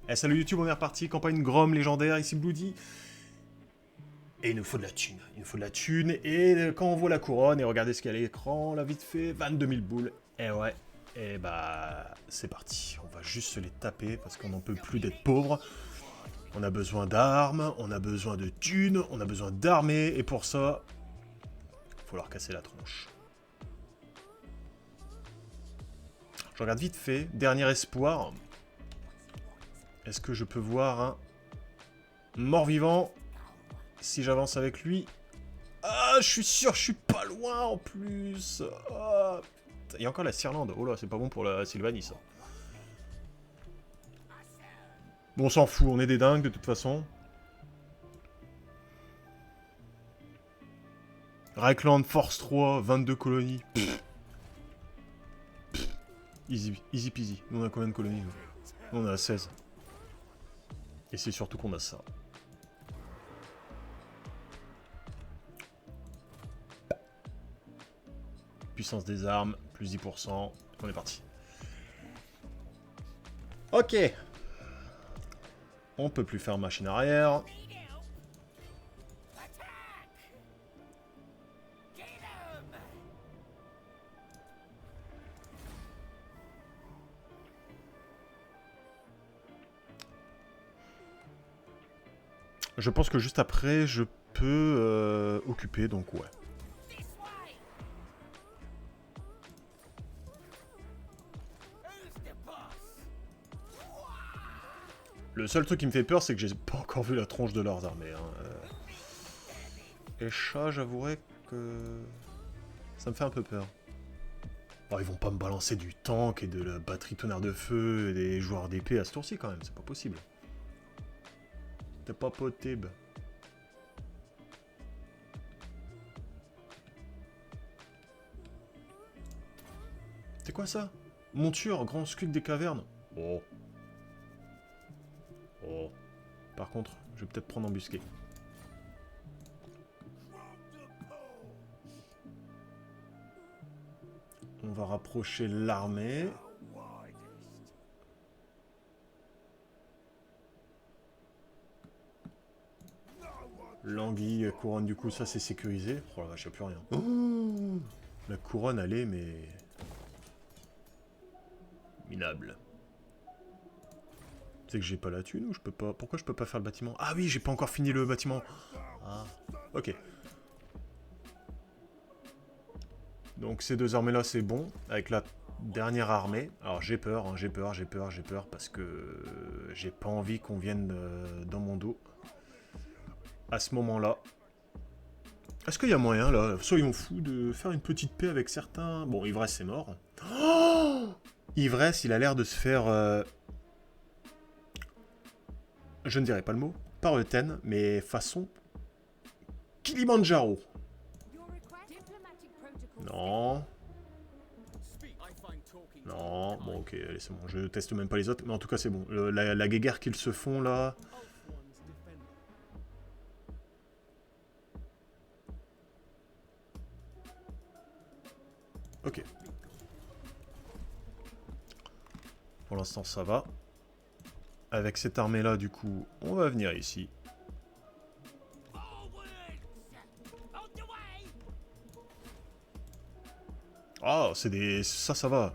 Eh, salut YouTube, on est reparti, campagne Grom légendaire, ici Bloody. Et il nous faut de la thune, et quand on voit la couronne, et regardez ce qu'il y a à l'écran, là vite fait, 22 000 boules. Et ouais, et bah c'est parti, on va juste se les taper, parce qu'on n'en peut plus d'être pauvre. On a besoin d'armes, on a besoin de thunes, on a besoin d'armées, et pour ça, il faut leur casser la tronche. Je regarde vite fait, dernier espoir. Est-ce que je peux voir un mort-vivant si j'avance avec lui? Ah, je suis sûr, je suis pas loin en plus. Ah, il y a encore la Sirlande. Oh là, c'est pas bon pour la Sylvanie, ça. Bon, on s'en fout, on est des dingues de toute façon. Reichland, Force 3, 22 colonies. Easy, easy peasy. Nous, on a combien de colonies, nous? On a 16. Et c'est surtout qu'on a ça. Puissance des armes, plus 10%. On est parti. Ok. On peut plus faire machine arrière. Je pense que juste après, je peux occuper, donc ouais. Le seul truc qui me fait peur, c'est que j'ai pas encore vu la tronche de leurs armées. Hein. Et ça, j'avouerais que ça me fait un peu peur. Oh, ils vont pas me balancer du tank et de la batterie tonnerre de feu et des joueurs d'épée à ce tour-ci quand même, c'est pas possible. C'est pas possible. C'est quoi ça? Monture, grand squeak des cavernes. Oh. Oh. Par contre, je vais peut-être prendre embusqué. On va rapprocher l'armée. L'anguille, couronne du coup, ça c'est sécurisé. Oh la vache, y'a plus rien. Oh, la couronne, elle est, mais... minable. C'est que j'ai pas la thune ou je peux pas... Pourquoi je peux pas faire le bâtiment? Ah oui, j'ai pas encore fini le bâtiment. Ah, ok. Donc ces deux armées-là, c'est bon. Avec la dernière armée. Alors j'ai peur, hein, j'ai peur, parce que j'ai pas envie qu'on vienne dans mon dos. À ce moment-là. Est-ce qu'il y a moyen, là, soyons fous, de faire une petite paix avec certains... Bon, Ivresse, c'est mort. Oh, Ivresse, il a l'air de se faire... Je ne dirais pas le mot. Par Euten, mais façon... Kilimandjaro. Non. Non. Bon, ok, allez, c'est bon. Je teste même pas les autres. Mais en tout cas, c'est bon. La guéguerre qu'ils se font, là... Ok. Pour l'instant, ça va. Avec cette armée-là, du coup, on va venir ici. Ah, c'est des... Ça va.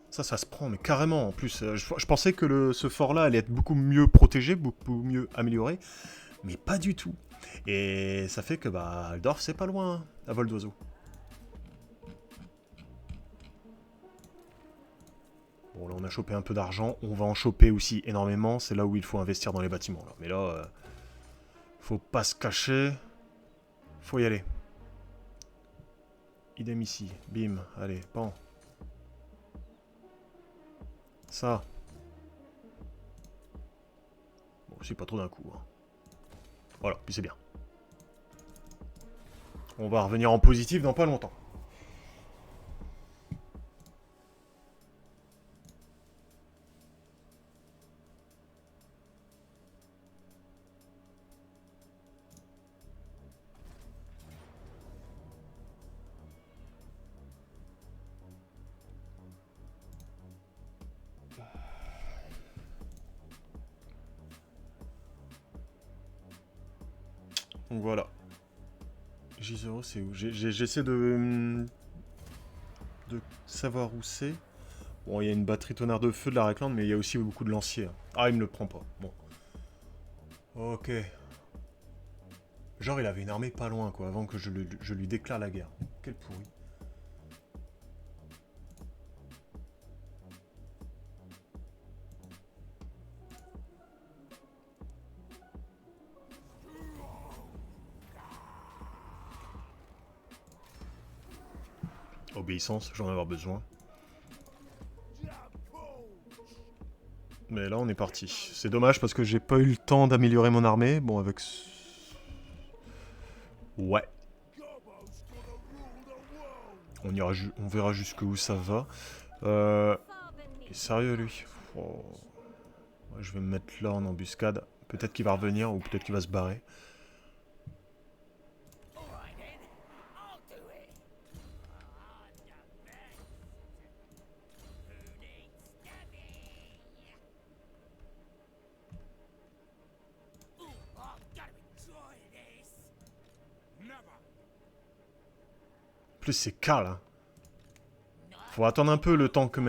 Ça se prend, mais carrément. En plus, je pensais que ce fort-là allait être beaucoup mieux protégé, beaucoup mieux amélioré. Mais pas du tout. Et ça fait que, bah, Aldorf, c'est pas loin, hein, à vol d'oiseau. Bon, là, on a chopé un peu d'argent. On va en choper aussi énormément. C'est là où il faut investir dans les bâtiments. Là. Mais là, faut pas se cacher. Faut y aller. Idem ici. Bim. Allez, pan. Ça. Bon, c'est pas trop d'un coup. Hein. Voilà, puis c'est bien. On va revenir en positif dans pas longtemps. Donc voilà. J0, c'est où? J'essaie de savoir où c'est. Bon, il y a une batterie tonnerre de feu de la Recklande, mais il y a aussi beaucoup de lanciers. Ah, il me le prend pas. Bon. Ok. Genre, il avait une armée pas loin, quoi, avant que je lui déclare la guerre. Quel pourri. Obéissance, j'en ai avoir besoin. Mais là, on est parti. C'est dommage parce que j'ai pas eu le temps d'améliorer mon armée. Bon, avec... Ouais. On verra jusqu'où ça va. Il est sérieux, lui. Oh. Je vais me mettre là en embuscade. Peut-être qu'il va revenir ou peut-être qu'il va se barrer. En plus, c'est Karl. Hein. Faut attendre un peu le temps que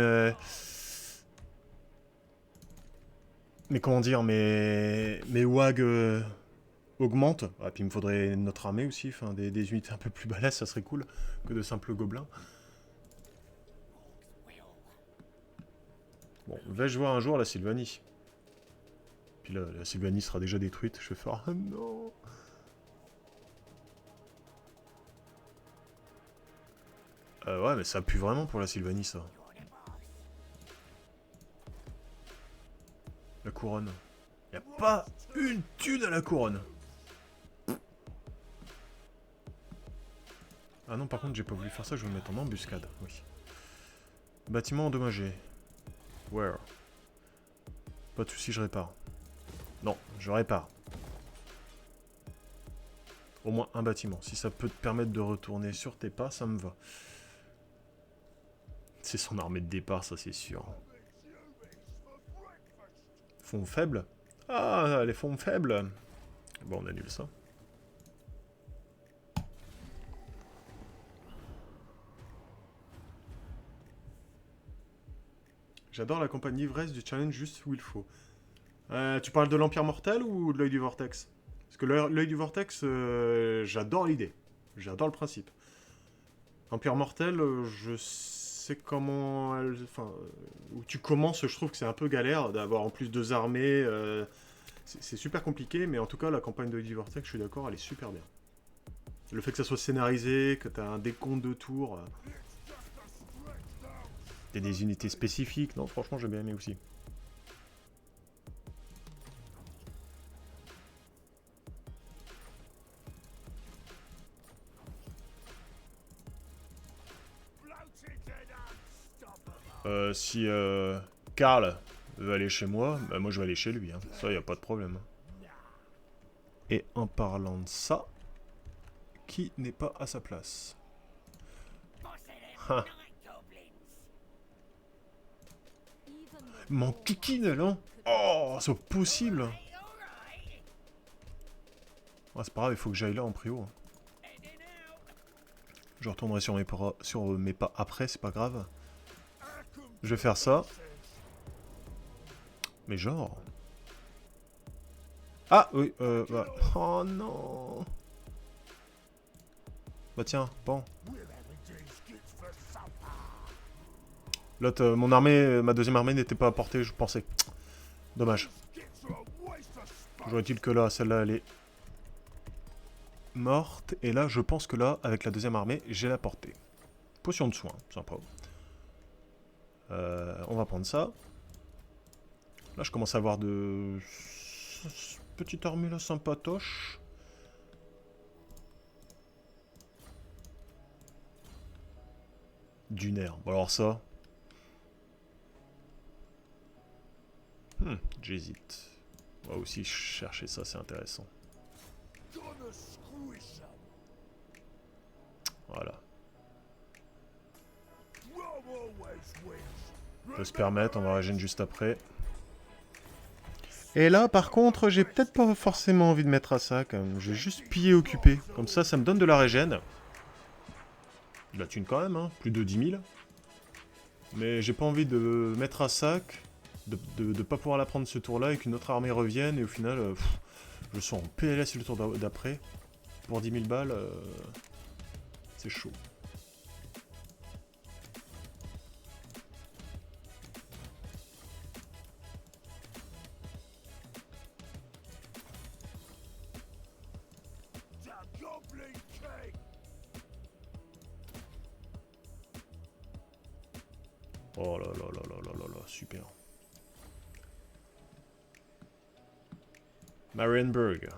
mes comment dire, mes WAG augmentent. Ah, puis il me faudrait notre armée aussi, enfin des unités un peu plus balèzes, ça serait cool que de simples gobelins. Bon, vais-je voir un jour la Sylvanie? Puis là, la Sylvanie sera déjà détruite, je vais faire... Ah non. Ouais, mais ça pue vraiment pour la Sylvanie, ça. La couronne. Y a pas une thune à la couronne. Ah non, par contre, j'ai pas voulu faire ça, je vais me mettre en embuscade. Oui. Bâtiment endommagé. Where? Pas de soucis, je répare. Non, je répare. Au moins un bâtiment. Si ça peut te permettre de retourner sur tes pas, ça me va. C'est son armée de départ, ça c'est sûr. Fonds faibles? Ah, les fonds faibles. Bon, on annule ça. J'adore la campagne ivresse du challenge juste où il faut. Tu parles de l'Empire Mortel ou de l'œil du Vortex? Parce que l'œil du Vortex, j'adore l'idée. J'adore le principe. Empire Mortel, je sais comment... Enfin, où tu commences, je trouve que c'est un peu galère d'avoir en plus 2 armées. C'est super compliqué, mais en tout cas, la campagne de l'œil du Vortex, je suis d'accord, elle est super bien. Le fait que ça soit scénarisé, que tu as un décompte de tours... T'as des unités spécifiques, non, franchement, j'ai bien aimé aussi. Si Karl veut aller chez moi, bah moi je vais aller chez lui, hein. Ça y a pas de problème. Et en parlant de ça, qui n'est pas à sa place? Ah. Mon kikine là. Oh, c'est possible. Ah, c'est pas grave, il faut que j'aille là en prio. Hein. Je retournerai sur mes pas après, c'est pas grave. Je vais faire ça. Mais genre... Ah, oui, bah... Oh non. Bah tiens, bon. L'autre, mon armée, ma deuxième armée n'était pas à portée, je pensais. Dommage. Toujours est-il que là, celle-là, elle est morte. Et là, je pense que là, avec la deuxième armée, j'ai la portée. Potion de soin, sympa. On va prendre ça. Là, je commence à avoir de... Petite armée là, sympatoche. Dunaire. Bon, alors ça... j'hésite. On va aussi chercher ça, c'est intéressant. Voilà. On peut se permettre, on va régénérer juste après. Et là, par contre, j'ai peut-être pas forcément envie de mettre à ça, quand même. Je vais juste piller occupé. Comme ça me donne de la régène. De la thune quand même, hein. Plus de 10 000. Mais j'ai pas envie de mettre à sac, de pas pouvoir la prendre ce tour-là et qu'une autre armée revienne. Et au final, je sens en PLS le tour d'après. Pour 10 000 balles, c'est chaud. Oh là là là là là là là, super. Marienburg.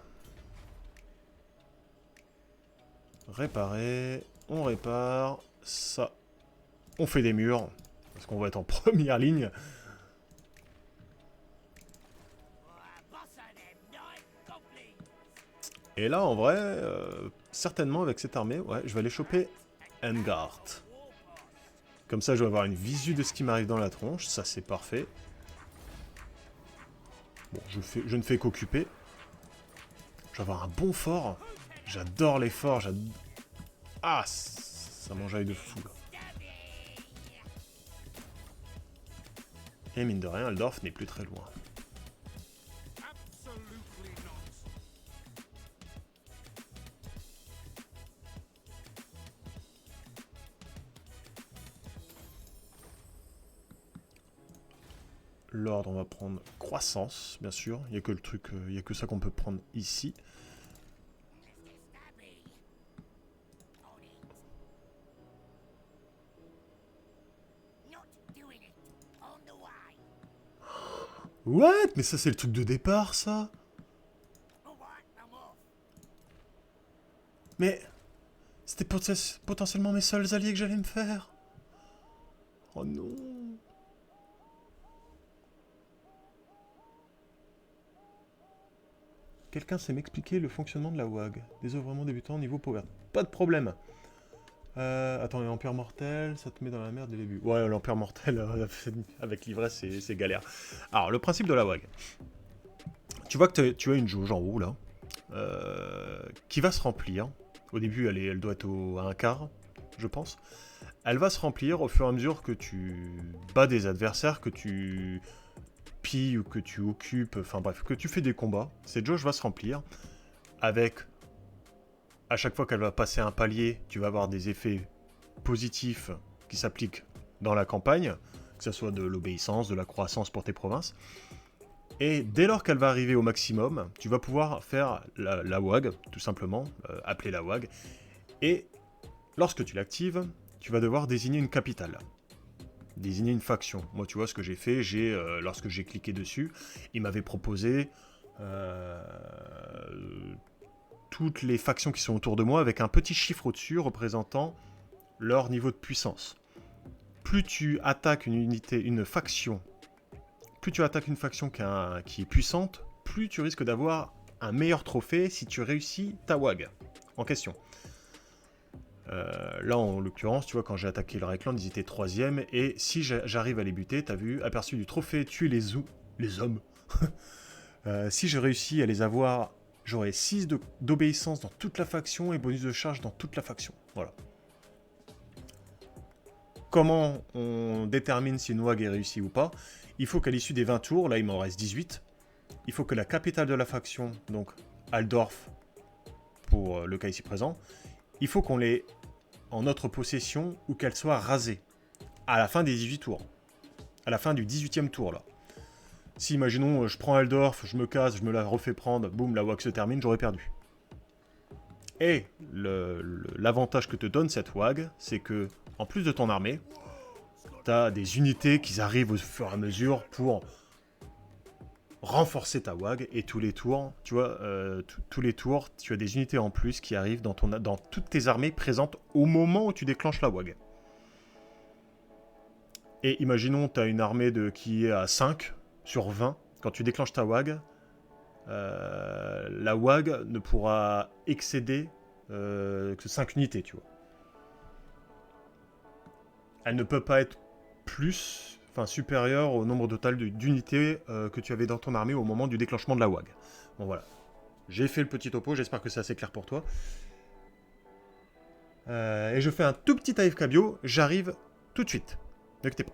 Réparer, on répare, ça. On fait des murs, parce qu'on va être en première ligne. Et là, en vrai, certainement avec cette armée, ouais, je vais aller choper Engard. Comme ça, je vais avoir une visu de ce qui m'arrive dans la tronche, ça c'est parfait. Bon, je ne fais qu'occuper. Je vais avoir un bon fort. J'adore les forts, Ah, ça m'enjaille de fou, là. Et mine de rien, Aldorf n'est plus très loin. L'ordre, on va prendre croissance, bien sûr. Il n'y a que le truc, il n'y a que ça qu'on peut prendre ici. What? Mais ça, c'est le truc de départ, ça? Mais c'était potentiellement mes seuls alliés que j'allais me faire. Oh non. Quelqu'un sait m'expliquer le fonctionnement de la WAG. Désœuvrement débutant niveau power. Pas de problème. Attends, l'Empire Mortel, ça te met dans la merde dès le début. Ouais, l'Empire Mortel, avec l'ivresse, c'est galère. Alors, le principe de la WAG. Tu vois que tu as une jauge en haut, là, qui va se remplir. Au début, elle doit être à un quart, je pense. Elle va se remplir au fur et à mesure que tu bats des adversaires, que tu pilles ou que tu occupes, enfin bref, que tu fais des combats. Cette jauge va se remplir avec, à chaque fois qu'elle va passer un palier, tu vas avoir des effets positifs qui s'appliquent dans la campagne, que ce soit de l'obéissance, de la croissance pour tes provinces. Et dès lors qu'elle va arriver au maximum, tu vas pouvoir faire la WAG, tout simplement, appeler la WAG. Et lorsque tu l'actives, tu vas devoir désigner une capitale. Désigner une faction. Moi, tu vois ce que j'ai fait, lorsque j'ai cliqué dessus, il m'avait proposé toutes les factions qui sont autour de moi avec un petit chiffre au-dessus représentant leur niveau de puissance. Plus tu attaques une faction, plus tu attaques une faction qui est puissante, plus tu risques d'avoir un meilleur trophée si tu réussis ta WAG en question. Là, en l'occurrence, tu vois, quand j'ai attaqué le Reichland, ils étaient 3ème, et si j'arrive à les buter, t'as vu, aperçu du trophée, tuer les hommes. Si j'ai réussi à les avoir, j'aurai 6 d'obéissance dans toute la faction et bonus de charge dans toute la faction. Voilà. Comment on détermine si une WAG est réussie ou pas? Il faut qu'à l'issue des 20 tours, là il m'en reste 18, il faut que la capitale de la faction, donc Aldorf, pour le cas ici présent, il faut qu'on l'ait en notre possession ou qu'elle soit rasée à la fin des 18 tours. À la fin du 18e tour, là. Si, imaginons, je prends Aldorf, je me casse, je me la refais prendre, boum, la WAG se termine, j'aurais perdu. Et l'avantage que te donne cette WAG, c'est que, en plus de ton armée, t'as des unités qui arrivent au fur et à mesure pour renforcer ta WAG, et tous les tours, tu vois, tous les tours, tu as des unités en plus qui arrivent dans toutes tes armées présentes au moment où tu déclenches la WAG. Et imaginons, tu as une armée qui est à 5 sur 20, quand tu déclenches ta WAG, la WAG ne pourra excéder que 5 unités, tu vois. Elle ne peut pas être plus, enfin supérieur au nombre total d'unités que tu avais dans ton armée au moment du déclenchement de la WAG. Bon voilà. J'ai fait le petit topo, j'espère que c'est assez clair pour toi. Et je fais un tout petit AFK bio, j'arrive tout de suite. Ne quittez pas.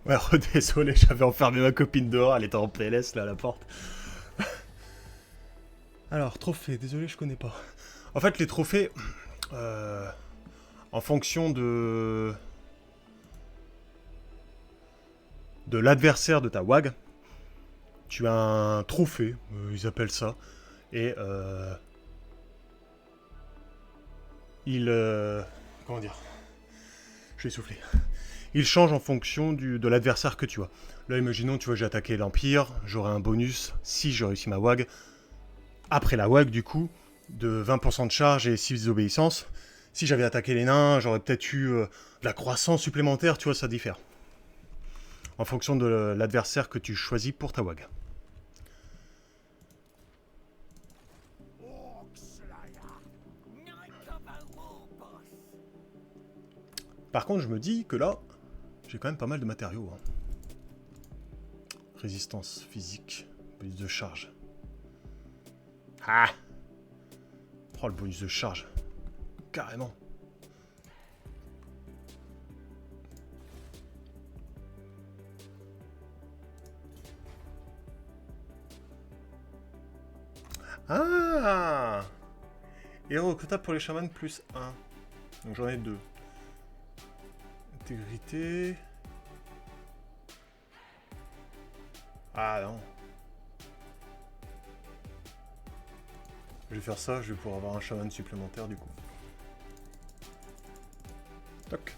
Ouais, désolé, j'avais enfermé ma copine dehors, elle était en PLS là à la porte. Alors, trophée, désolé, je connais pas. En fait, les trophées, euh, en fonction de l'adversaire de ta WAG, tu as un trophée, ils appellent ça, et il... comment dire? Je vais souffler. Il change en fonction de l'adversaire que tu as. Là, imaginons, tu vois, j'ai attaqué l'Empire, j'aurai un bonus si je réussis ma WAG. Après la WAG, du coup, de 20% de charge et 6 obéissances. Si j'avais attaqué les nains, j'aurais peut-être eu de la croissance supplémentaire, tu vois, ça diffère. En fonction de l'adversaire que tu choisis pour ta WAG. Par contre, je me dis que là, j'ai quand même pas mal de matériaux. Hein. Résistance physique, bonus de charge. Ah! Oh, le bonus de charge. Carrément. Ah! Héros recrutable pour les chamans plus 1. Donc j'en ai 2. Intégrité. Ah non. Je vais faire ça, je vais pouvoir avoir un chaman supplémentaire du coup. Toc.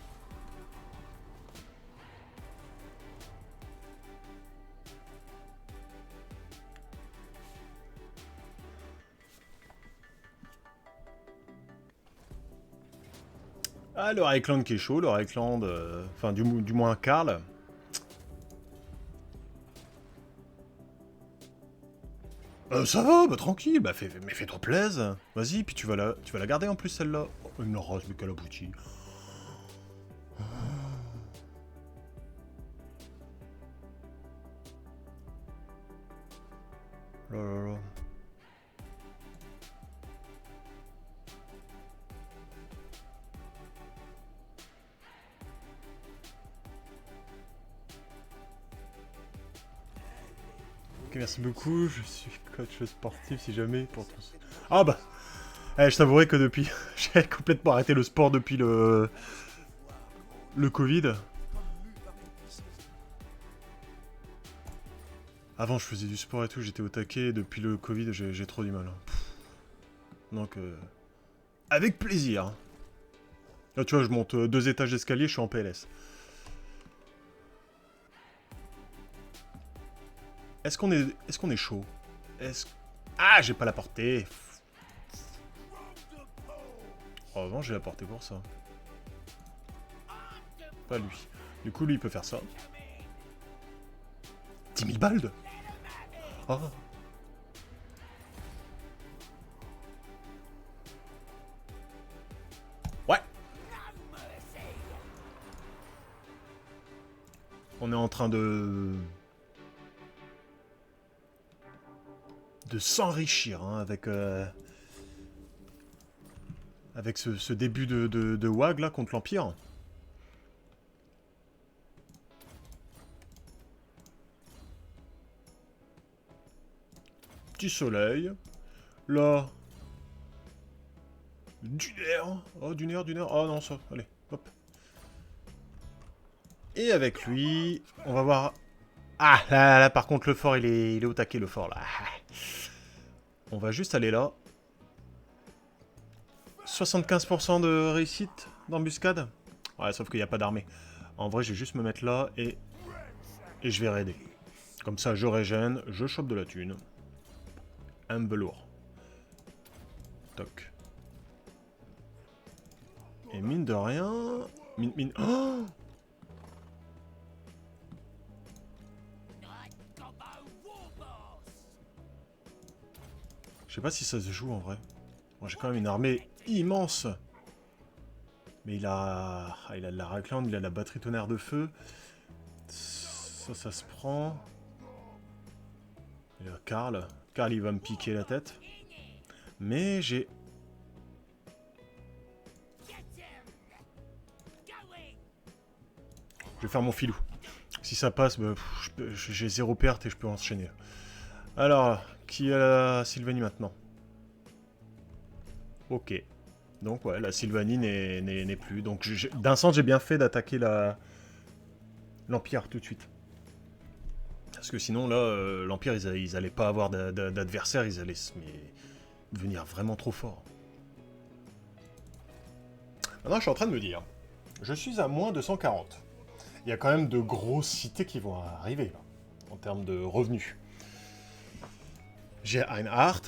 Ah, le Reichland qui est chaud, le Reichland... Enfin, du moins Karl. Ça va, bah tranquille, bah mais fais-toi plaisir. Vas-y, puis tu vas la garder en plus celle-là. Oh, une rose, mais quelle aboutie. Là là là. Ok, merci beaucoup, je suis coach sportif si jamais pour tous. Ah bah je t'avouerai que depuis... J'ai complètement arrêté le sport depuis le Covid. Avant je faisais du sport et tout, j'étais au taquet, depuis le Covid j'ai trop du mal. Donc avec plaisir. Là tu vois, je monte 2 étages d'escalier, je suis en PLS. Est-ce qu'on est chaud? Ah, j'ai pas la portée. Oh, avant, j'ai la portée pour ça. Pas lui. Du coup, lui, il peut faire ça. 10 000 balles. Oh. Ouais. On est en train de de s'enrichir hein, avec ce début de WAG là contre l'Empire. Petit soleil. Là. Du nerf. Oh, du nerf. Oh non, ça. Allez, hop. Et avec lui, on va voir... Ah, là, par contre, le fort, il est au taquet, le fort, là. On va juste aller là. 75% de réussite d'embuscade. Ouais, sauf qu'il n'y a pas d'armée. En vrai, je vais juste me mettre là et je vais raider. Comme ça, je régène, je chope de la thune. Un velours. Toc. Et mine de rien... Mine... Oh, je sais pas si ça se joue en vrai. Bon, j'ai quand même une armée immense. Mais il a de la raclande, il a de la batterie tonnerre de feu. Ça se prend. Il y a Karl. Karl, il va me piquer la tête. Mais j'ai... Je vais faire mon filou. Si ça passe, bah, j'ai 0 perte et je peux enchaîner. Alors, qui a la Sylvanie maintenant? Ok. Donc ouais, la Sylvanie n'est plus. Donc d'un sens, j'ai bien fait d'attaquer l'Empire tout de suite. Parce que sinon, là, l'Empire, ils allaient pas avoir d'adversaire, ils allaient devenir vraiment trop forts. Maintenant, je suis en train de me dire, je suis à moins de 140. Il y a quand même de grosses cités qui vont arriver, là, en termes de revenus. J'ai Einhard.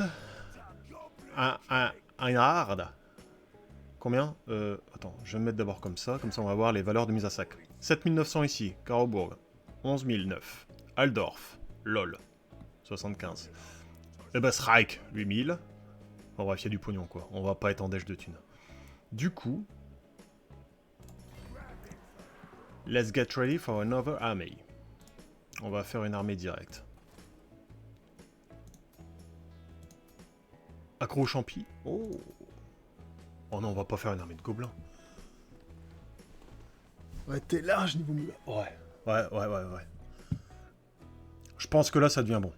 Einhard. Combien attends, je vais me mettre d'abord comme ça on va voir les valeurs de mise à sac. 7900 ici, Karobourg. 11009. Aldorf. LOL. 75. Ebesreich, 8000. Bon bref, il y a du pognon quoi, on va pas être en dèche de thunes. Du coup... Let's get ready for another army. On va faire une armée directe. Accro champi. Oh. Oh non, on va pas faire une armée de gobelins. Ouais, t'es large niveau moula. Ouais. Je pense que là, ça devient bon.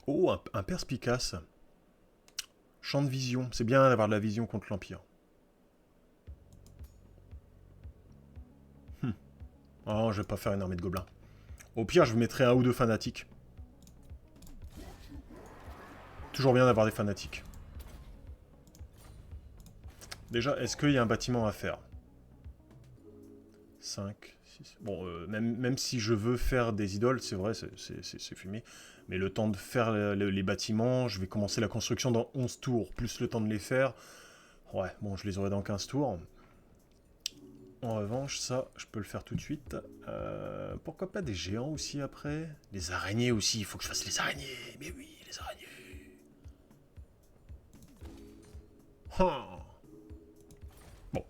Oh, un perspicace. Champ de vision. C'est bien d'avoir de la vision contre l'Empire. Oh, je vais pas faire une armée de gobelins. Au pire, je mettrai un ou deux fanatiques. Toujours bien d'avoir des fanatiques. Déjà, est-ce qu'il y a un bâtiment à faire? 5, 6... Bon, même si je veux faire des idoles, c'est vrai, c'est fumé. Mais le temps de faire les bâtiments, je vais commencer la construction dans 11 tours, plus le temps de les faire. Ouais, bon, je les aurai dans 15 tours. En revanche, ça, je peux le faire tout de suite. Pourquoi pas des géants aussi après? Les araignées aussi, il faut que je fasse les araignées. Mais oui, les araignées. Bon,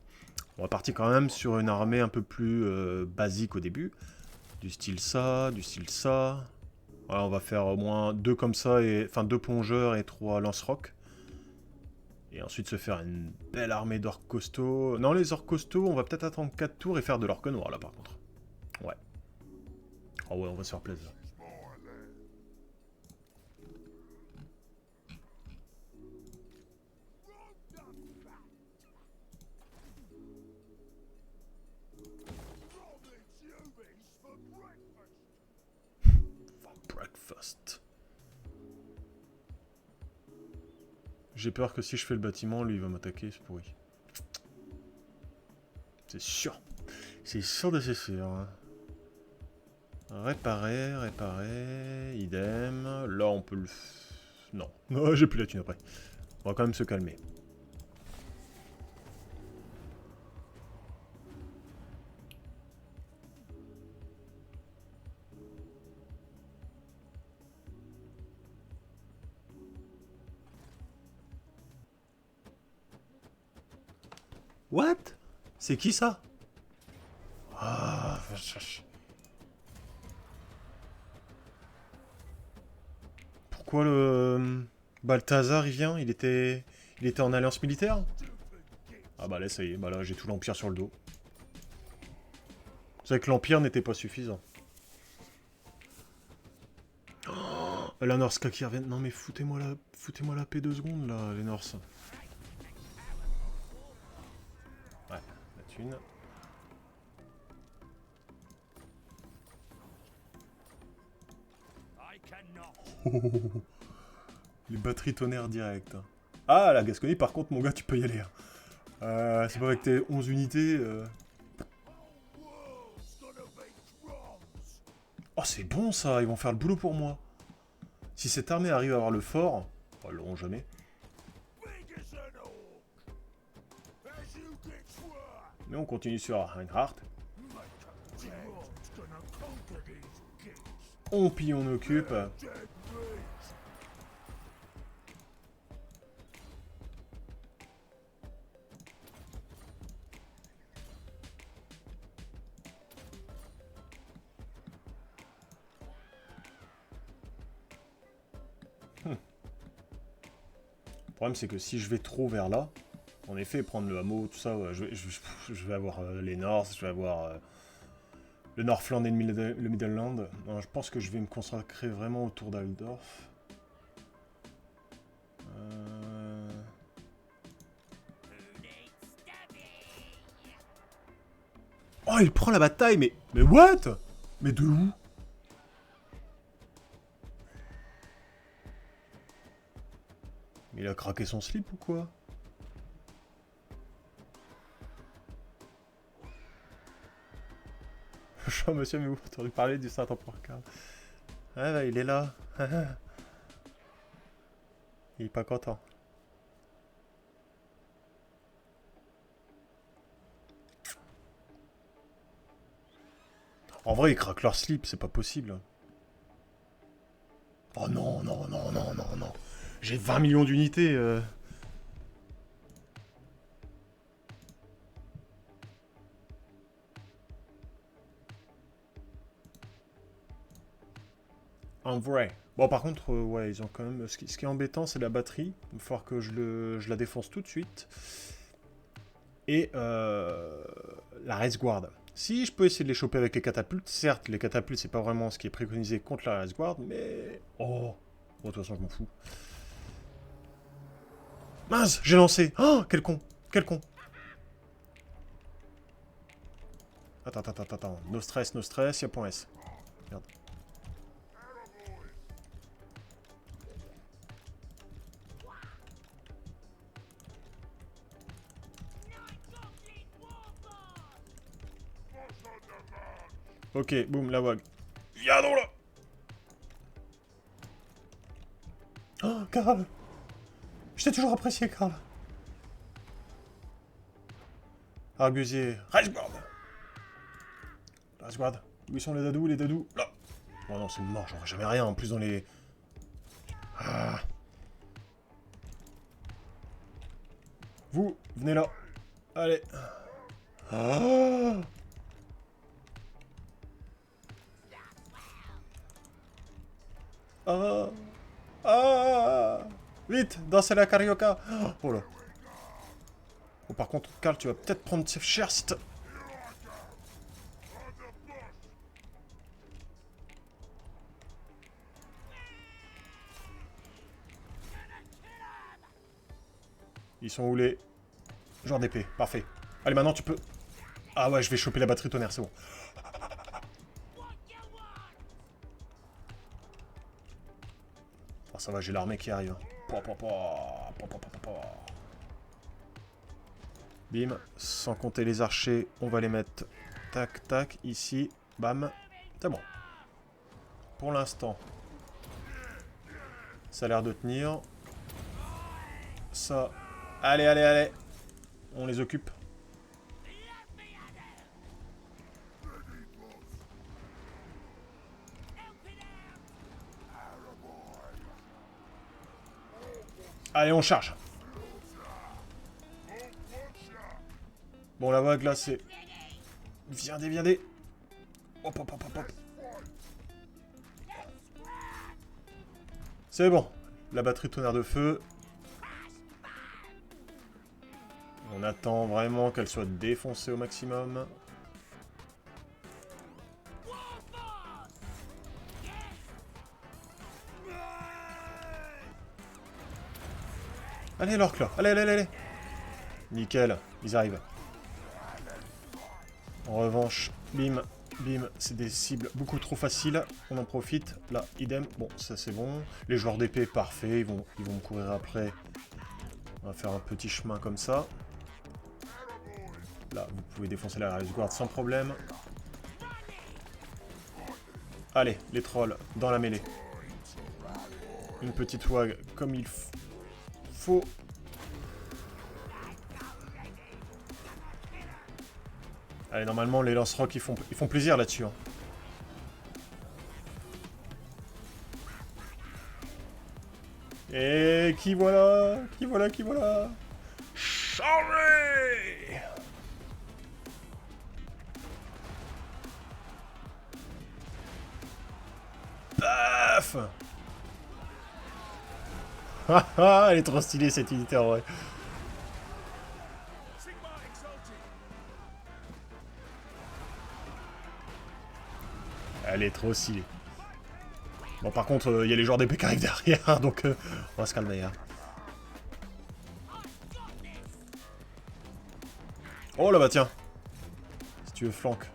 on va partir quand même sur une armée un peu plus basique au début. Du style ça, du style ça. Voilà, on va faire au moins 2 comme ça, enfin 2 plongeurs et 3 lance-rocs. Et ensuite se faire une belle armée d'orques costauds. Non, les orques costauds, on va peut-être attendre 4 tours et faire de l'orque noir là par contre. Ouais. Oh ouais, on va se faire plaisir. Breakfast. J'ai peur que si je fais le bâtiment, lui il va m'attaquer, c'est pourri. C'est sûr. C'est sûr de c'est sûr. Hein. Réparer, idem. Là on peut le... Non, oh, j'ai plus la thune après. On va quand même se calmer. What? C'est qui ça? Ah, Quoi, le... Balthazar, il vient? Il était en alliance militaire? Ah bah là, ça y est. Bah là, j'ai tout l'Empire sur le dos. C'est vrai que l'Empire n'était pas suffisant. Oh, la Norska qui revient. Non mais foutez-moi la paix 2 secondes, là, les Norse. Ouais, la thune. Oh, les batteries tonnerre direct. Ah, la Gascogne, par contre, mon gars, tu peux y aller. C'est pas avec tes 11 unités. Oh, c'est bon ça, ils vont faire le boulot pour moi. Si cette armée arrive à avoir le fort, oh, ils l'auront jamais. Mais on continue sur Reinhardt. On pille, on occupe. Le problème, c'est que si je vais trop vers là, en effet, prendre le hameau, tout ça, ouais, je vais avoir les North, je vais avoir le Northland et le Midland. Non, je pense que je vais me consacrer vraiment autour d'Aldorf. Oh, il prend la bataille, mais... Mais what? Mais de où? Mais il a craqué son slip ou quoi? Bonjour monsieur, mais vous entendu parler du Saint-Empereur Karl? Ah bah il est là. Il est pas content. En vrai, ils craquent leur slip, c'est pas possible. Oh non, non, non, non, non, non. J'ai 20 millions d'unités. En vrai. Bon, par contre, ouais, ils ont quand même... Ce qui est embêtant, c'est la batterie. Il va falloir que je la défonce tout de suite. Et la Race Guard. Si je peux essayer de les choper avec les catapultes, certes, les catapultes, c'est pas vraiment ce qui est préconisé contre la Race Guard, mais... Oh, bon, de toute façon, je m'en fous. Mince, j'ai lancé. Oh, quel con. Quel con. Attends, attends, attends, attends. No stress, y'a point S. Merde. Ok, boum, la wag. Viens donc là. Oh, Karl. Je t'ai toujours apprécié, Karl. Argusier. Rageguard. Rageguard. Où sont les dadous, là. Oh non, c'est mort, j'aurai jamais rien en plus dans les... Ah. Vous, venez là. Allez. Ah. Ah. Ah. Vite, dansez la carioca. Oh là. Oh, par contre, Karl, tu vas peut-être prendre cher si t'as... Ils sont où les... Genre d'épée, parfait. Allez, maintenant tu peux... Ah ouais, je vais choper la batterie tonnerre, c'est bon. Oh, ça va, j'ai l'armée qui arrive. Bim, sans compter les archers, on va les mettre... Tac, tac, ici, bam. C'est bon. Pour l'instant, ça a l'air de tenir. Ça... Allez, allez, allez. On les occupe. Allez, on charge. Bon, la vague là, c'est... Viendez, viendez. Hop, hop, hop, hop, hop. C'est bon. La batterie de tonnerre de feu. On attend vraiment qu'elle soit défoncée au maximum. Allez, l'orque là. Allez, allez, allez, allez. Nickel. Ils arrivent. En revanche, bim, bim, c'est des cibles beaucoup trop faciles. On en profite. Là, idem. Bon, ça c'est bon. Les joueurs d'épée, parfait. Ils vont me courir après. On va faire un petit chemin comme ça. Là, vous pouvez défoncer la Rise Guard sans problème. Allez, les trolls dans la mêlée. Une petite wag comme il faut. Allez, normalement, les lance-rocs, ils font plaisir là-dessus. Hein. Et qui voilà? Qui voilà? Qui voilà? Chargez! Paf! Haha, elle est trop stylée cette unité en vrai. Elle est trop stylée. Bon, par contre, il y a les joueurs d'épée qui arrivent derrière, donc on va se calmer. Hein. Oh là bah tiens. Si tu veux flanque.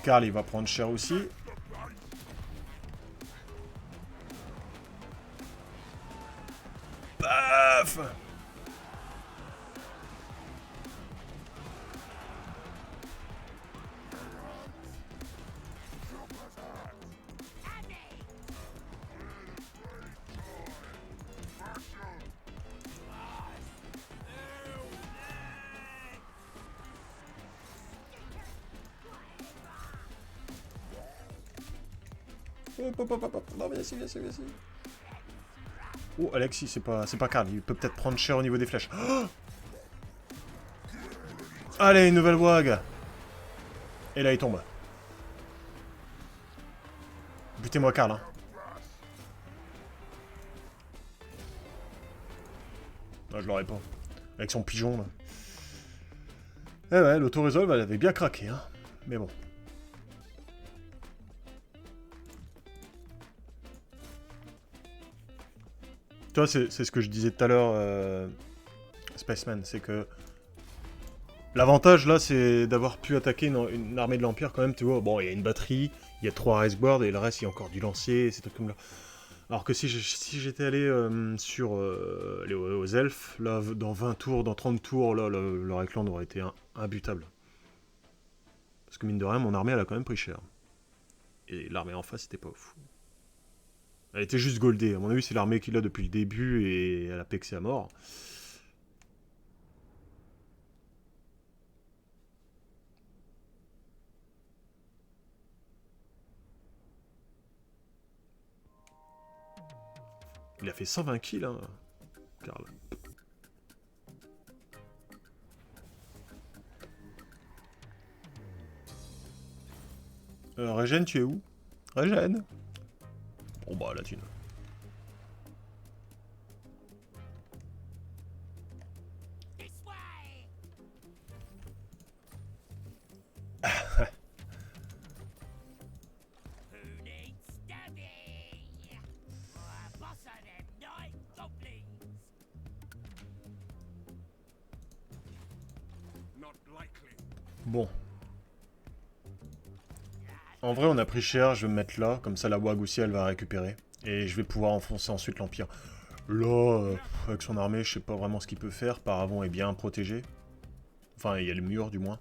Karl, il va prendre cher aussi. Paf! Hop, hop, hop, hop. Non, viens ici, viens ici, viens ici. Oh, Alexis, c'est pas Karl. Il peut peut-être prendre cher au niveau des flèches. Oh, allez, une nouvelle wag. Et là, il tombe. Butez-moi Karl. Hein. Non, je l'aurais pas. Avec son pigeon, là. Eh ouais, l'auto-resolve, elle avait bien craqué, hein. Mais bon. Tu vois, c'est ce que je disais tout à l'heure, Spaceman, c'est que... L'avantage, là, c'est d'avoir pu attaquer une armée de l'Empire, quand même, tu vois. Bon, il y a une batterie, il y a 3 Iceboard, et le reste, il y a encore du lancier, ces trucs comme là. Alors que si j'étais allé sur aux elfes, là, dans 20 tours, dans 30 tours, là, le Reichland aurait été imbutable. Parce que mine de rien, mon armée, elle a quand même pris cher. Et l'armée en face, c'était pas fou. Elle était juste goldée. À mon avis, c'est l'armée qu'il a depuis le début et elle a pexé à mort. Il a fait 120 kills, hein, Karl. Régène, tu es où? Régène. Bon bah, la thune. Bon. En vrai, on a pris cher, je vais me mettre là, comme ça la WAG aussi, elle va récupérer. Et je vais pouvoir enfoncer ensuite l'Empire. Là, avec son armée, je sais pas vraiment ce qu'il peut faire. Paravon est bien protégé. Enfin, il y a le mur, du moins.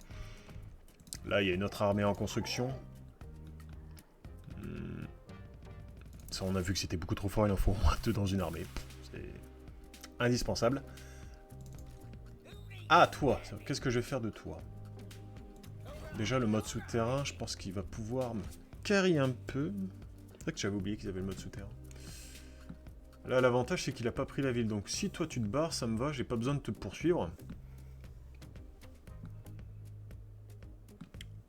Là, il y a une autre armée en construction. Ça, on a vu que c'était beaucoup trop fort, il en faut au moins 2 dans une armée. C'est indispensable. Ah, toi, qu'est-ce que je vais faire de toi? Déjà, le mode souterrain, je pense qu'il va pouvoir me carry un peu. C'est vrai que j'avais oublié qu'ils avaient le mode souterrain. Là, l'avantage, c'est qu'il a pas pris la ville. Donc, si toi, tu te barres, ça me va. J'ai pas besoin de te poursuivre.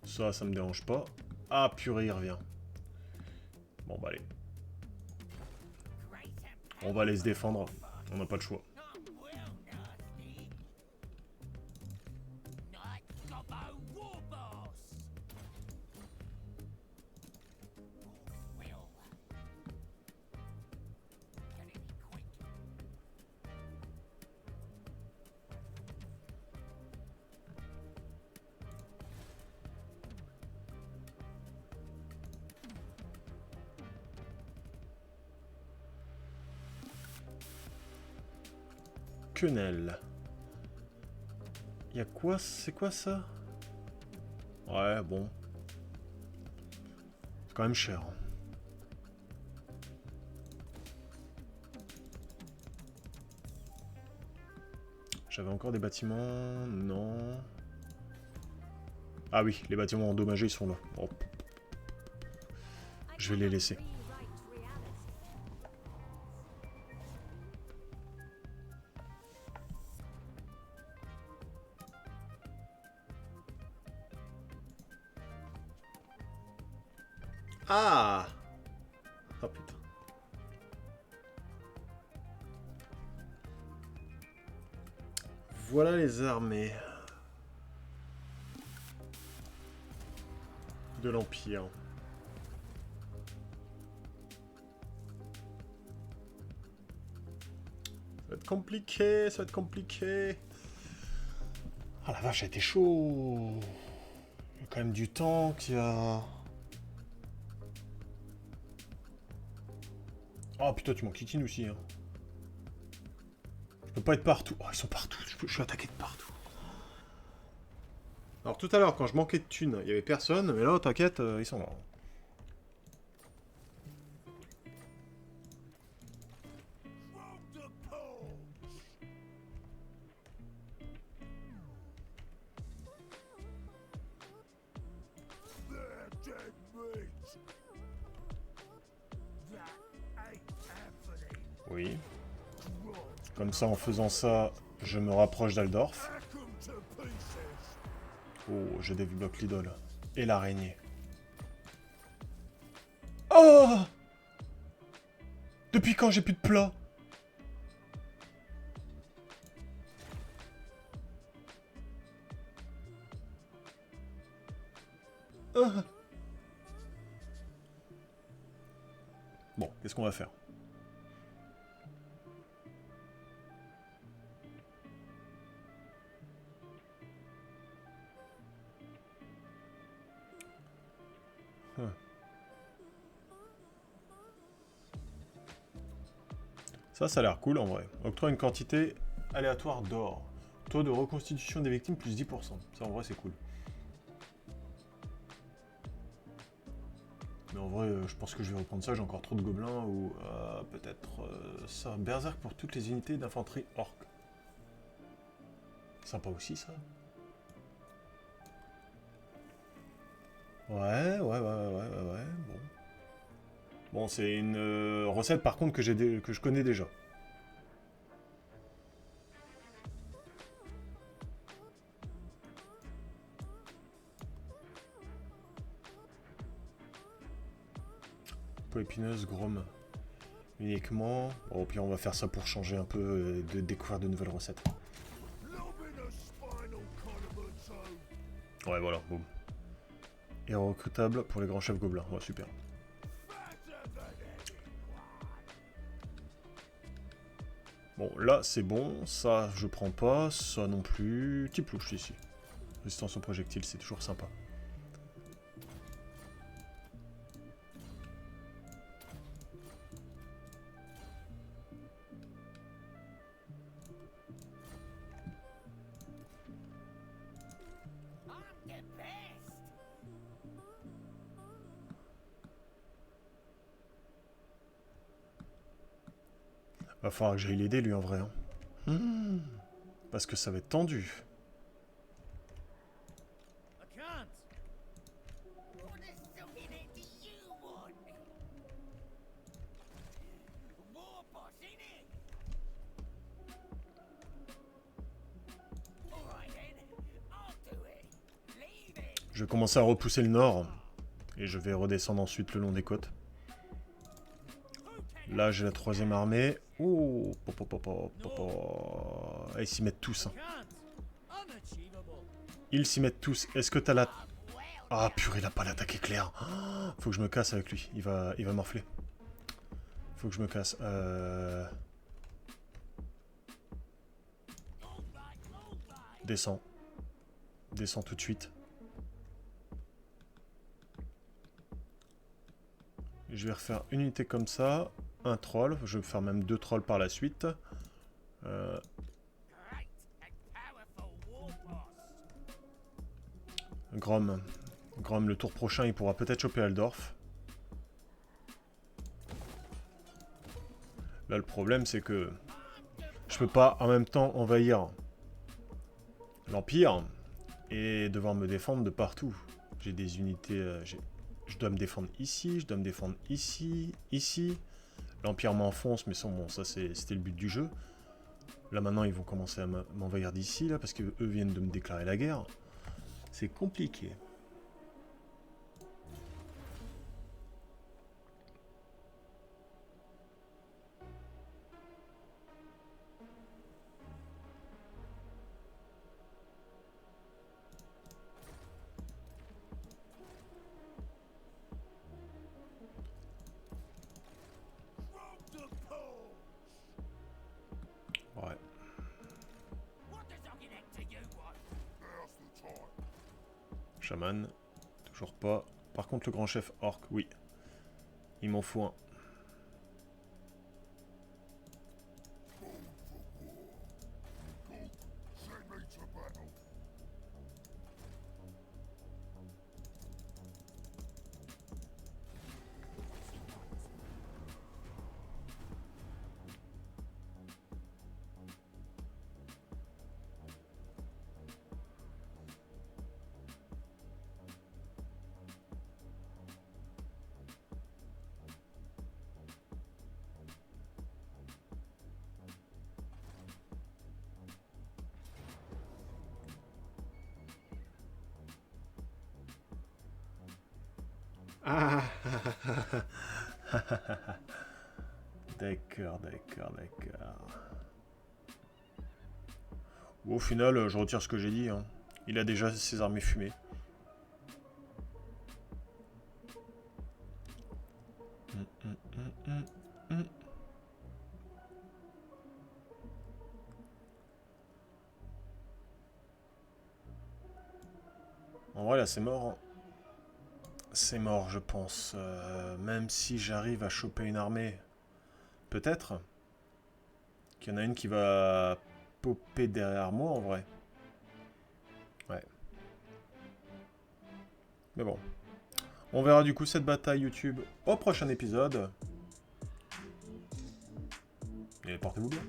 Ça me dérange pas. Ah, purée, il revient. Bon bah allez. On va aller se défendre. On n'a pas le choix. Quenelle. Y'a quoi? C'est quoi ça? Ouais, bon. C'est quand même cher. J'avais encore des bâtiments... Non... Ah oui, les bâtiments endommagés, ils sont là. Bon. Je vais les laisser. Ah! Oh putain. Voilà les armées de l'Empire. Ça va être compliqué, ça va être compliqué. Ah la vache, ça a été chaud. Il y a quand même du temps qu'il y a... Oh putain, tu m'en kikines aussi. Hein. Je peux pas être partout. Oh, ils sont partout. Je suis attaqué de partout. Alors tout à l'heure, quand je manquais de thunes, il y avait personne. Mais là, t'inquiète, ils sont là. Oui. Comme ça, en faisant ça, je me rapproche d'Aldorf. Oh, je débloque l'idole. Et l'araignée. Oh! Depuis quand j'ai plus de plat? Ah. Bon, qu'est-ce qu'on va faire? Ça a l'air cool en vrai. Octroie une quantité aléatoire d'or. Taux de reconstitution des victimes plus 10%. Ça en vrai c'est cool. Mais en vrai, je pense que je vais reprendre ça. J'ai encore trop de gobelins ou peut-être ça. Berserk pour toutes les unités d'infanterie orc. Sympa aussi ça. Ouais. Bon. Bon, c'est une recette par contre que je connais déjà. Peau épineuse, Grom. Uniquement. Bon, au pire, on va faire ça pour changer un peu, de découvrir de nouvelles recettes. Ouais, voilà, boum. Et recrutable pour les grands chefs gobelins. Ouais, super. Bon, là, c'est bon. Ça, je prends pas. Ça non plus. Type louche, ici. Résistance aux projectiles, c'est toujours sympa. Va falloir que j'aille l'aider, lui, en vrai. Hein. Parce que ça va être tendu. Je vais commencer à repousser le nord. Et je vais redescendre ensuite le long des côtes. Là, j'ai la 3e armée. Oh, ils s'y mettent tous. Hein. Ils s'y mettent tous. Est-ce que t'as la... Ah, purée, il a pas l'attaque éclair. Oh, faut que je me casse avec lui. Il va morfler. Faut que je me casse. Descends. Descends tout de suite. Je vais refaire une unité comme ça. Un troll. Je vais faire même 2 trolls par la suite. Grom. Grom, le tour prochain, il pourra peut-être choper Aldorf. Là, le problème, c'est que je peux pas en même temps envahir l'Empire et devoir me défendre de partout. J'ai des unités... je dois me défendre ici, je dois me défendre ici, ici. L'Empire m'enfonce, mais bon, ça c'était le but du jeu. Là maintenant ils vont commencer à m'envahir d'ici, là, parce qu'eux viennent de me déclarer la guerre. C'est compliqué. Ouais. Chaman, toujours pas. Par contre, le grand chef orc, oui. Il m'en faut un. Ah. D'accord, d'accord, d'accord. Au final, je retire ce que j'ai dit. Hein. Il a déjà ses armées fumées. En vrai, là, c'est mort. Hein. C'est mort, je pense. Même si j'arrive à choper une armée, peut-être qu'il y en a une qui va popper derrière moi, en vrai. Ouais. Mais bon. On verra du coup cette bataille YouTube au prochain épisode. Et portez-vous bien.